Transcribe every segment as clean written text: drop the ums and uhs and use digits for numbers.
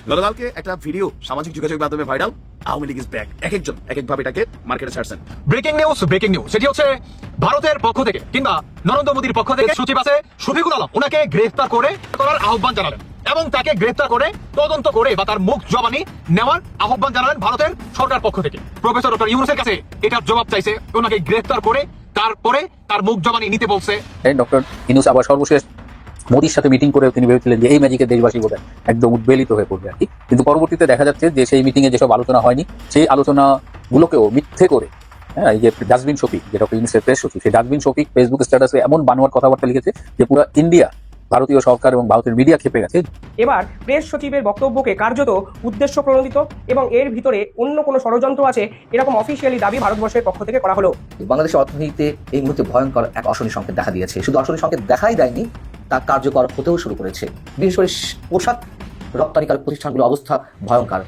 গতকালকে একটা ভিডিও সামাজিক যোগাযোগ মাধ্যমে viral, Awami League is back. এক একজন এক একভাবে এটাকে মার্কেটে ছাড়ছেন। ব্রেকিং নিউজ সেটি হচ্ছে ভারতের পক্ষ থেকে কিংবা নরেন্দ্র মোদীর পক্ষ থেকে সচিব আছে শফিকুল আলম, ওনাকে গ্রেফতার করার আহ্বান জানালেন এবং তাকে গ্রেফতার করে তদন্ত করে বা তার মুখ জবানি নেওয়ার আহ্বান জানালেন ভারতের সরকার পক্ষ থেকে। প্রফেসর ডক্টর ইউনূসের কাছে এটার জবাব চাইছে, ওনাকে গ্রেফতার করে তারপরে তার মুখ জবানি নিতে বলছে। ডক্টর ইউনূস আবার সর্বশেষ মোদির সাথে মিটিং করে তিনি ভেবেছিলেন যে এই ম্যাজিকে দেশবাসী বোধহয় একদম উদ্বেলিত হয়ে পড়বে আর কি, কিন্তু পরবর্তীতে দেখা যাচ্ছে যে সেই মিটিং এ যেসব আলোচনা হয়নি সেই আলোচনাগুলোকেও মিথ্যে করে এই যে ডাস্টবিন শফিক, যে ডক্টর ইউনূসের প্রেস সচিব, সেই ডাস্টবিন শফিক ফেসবুক স্ট্যাটাসে এমন বানোয়ার কথাবার্তা লিখেছে যে পুরো ইন্ডিয়া, ভারতীয় সরকার এবং ভারতের মিডিয়া খেপে গেছে। এবার প্রেস সচিবের বক্তব্যকে কার্যত উদ্দেশ্য প্রণোদিত এবং এর ভিতরে অন্য কোনো ষড়যন্ত্র আছে এরকম অফিসিয়ালি দাবি ভারতবর্ষের পক্ষ থেকে করা হলো। বাংলাদেশের অর্থনীতিতে এই মুহূর্তে ভয়ঙ্কর এক অশনি সংকেত দেখা দিয়েছে। শুধু অশনি সংকেত দেখাই দেয়নি, তা কার্যকর হতেও শুরু করেছে। বিশেষ করে পোশাক রপ্তানিকারক প্রতিষ্ঠানগুলোর অবস্থা ভয়ঙ্কর,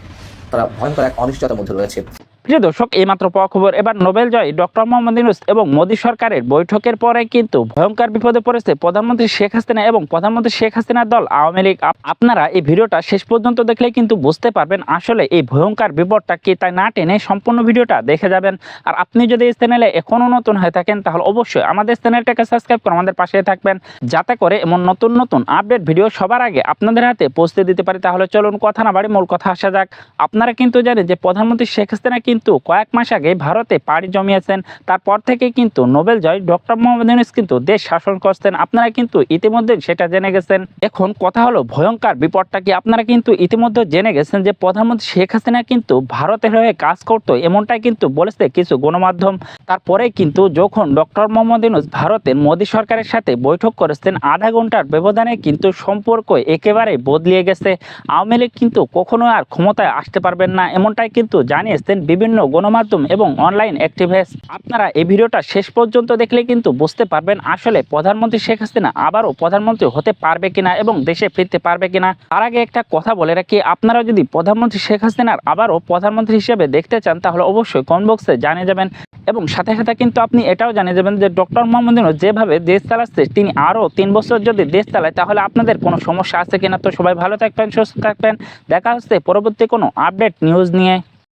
তারা ভয়ঙ্কর এক অনিশ্চয়তার মধ্যে রয়েছে। প্রিয় দর্শক, এইমাত্র পাওয়া খবর, এবার নোবেল জয়ী ডক্টর মোহাম্মদ ইউনূস এবং মোদী সরকারের বৈঠকের পরে কিন্তু ভয়ঙ্কর বিপদে পড়েছে প্রধানমন্ত্রী শেখ হাসিনা এবং প্রধানমন্ত্রী শেখ হাসিনার দল আওয়ামী লীগ। আপনারা এই ভিডিওটা শেষ পর্যন্ত দেখলে কিন্তু বুঝতে পারবেন আসলে এই ভয়ঙ্কর বিপদটা কি, তাই না টেনে সম্পূর্ণ ভিডিওটা দেখে যাবেন। আর আপনি যদি এই চ্যানেলে এখনো নতুন হয়ে থাকেন তাহলে অবশ্যই আমাদের চ্যানেলটাকে সাবস্ক্রাইব করে আমাদের পাশে থাকবেন, যাতে করে এমন নতুন নতুন আপডেট ভিডিও সবার আগে আপনাদের হাতে পৌঁছে দিতে পারি। তাহলে চলুন কথা না বাড়ি মূল কথা আসা যাক। আপনারা কিন্তু জানেন যে প্রধানমন্ত্রী শেখ হাসিনা কিন্তু কয়েক মাস আগে ভারতে পাড়ি জমিয়েছেন, তারপর থেকে কিন্তু নোবেল জয় ডক্টর মোহাম্মদ ইউনূস কিন্তু দেশ শাসন করছেন। আপনারা কিন্তু ইতিমধ্যে সেটা জেনে গেছেন। এখন কথা হলো ভয়ঙ্কর বিপদটা কি, আপনারা কিন্তু ইতিমধ্যে জেনে গেছেন যে প্রধানমন্ত্রী শেখ হাসিনা কিন্তু ভারতের হয়ে কাজ করতো, এমনটাই কিন্তু বলেছে কিছু গণমাধ্যম। তারপরে কিন্তু যখন ডক্টর মোহাম্মদ ইউনূস ভারতের মোদী সরকারের সাথে বৈঠক করেছেন, আধা ঘন্টার ব্যবধানে কিন্তু সম্পর্ক একেবারে বদলিয়ে গেছে। আওয়ামী লীগ কিন্তু কখনো আর ক্ষমতায় আসতে পারবেন না, এমনটাই কিন্তু জানিয়েছেন বিভিন্ন গণমাধ্যম এবং অনলাইন অ্যাক্টিভিস্ট। আপনারা এই ভিডিওটা শেষ পর্যন্ত দেখলে কিন্তু বুঝতে পারবেন আসলে প্রধানমন্ত্রী শেখ হাসিনা আবারও প্রধানমন্ত্রী হতে পারবে কিনা এবং দেশে ফিরতে পারবে কিনা। তার আগে একটা কথা বলে রাখি, আপনারা যদি প্রধানমন্ত্রী শেখ হাসিনার আবারও প্রধানমন্ত্রী হিসেবে দেখতে চান তাহলে অবশ্যই কমেন্ট বক্সে জানিয়ে যাবেন এবং সাথে সাথে কিন্তু আপনি এটাও জানিয়ে যাবেন যে ডক্টর মোহাম্মদ ইউনূস যেভাবে দেশ চালাচ্ছে তিনি আরও 3 বছর যদি দেশ চালায় তাহলে আপনাদের কোনো সমস্যা আছে কিনা। তো সবাই ভালো থাকবেন, সুস্থ থাকবেন, দেখা হচ্ছে পরবর্তী কোনো আপডেট নিউজ নিয়ে।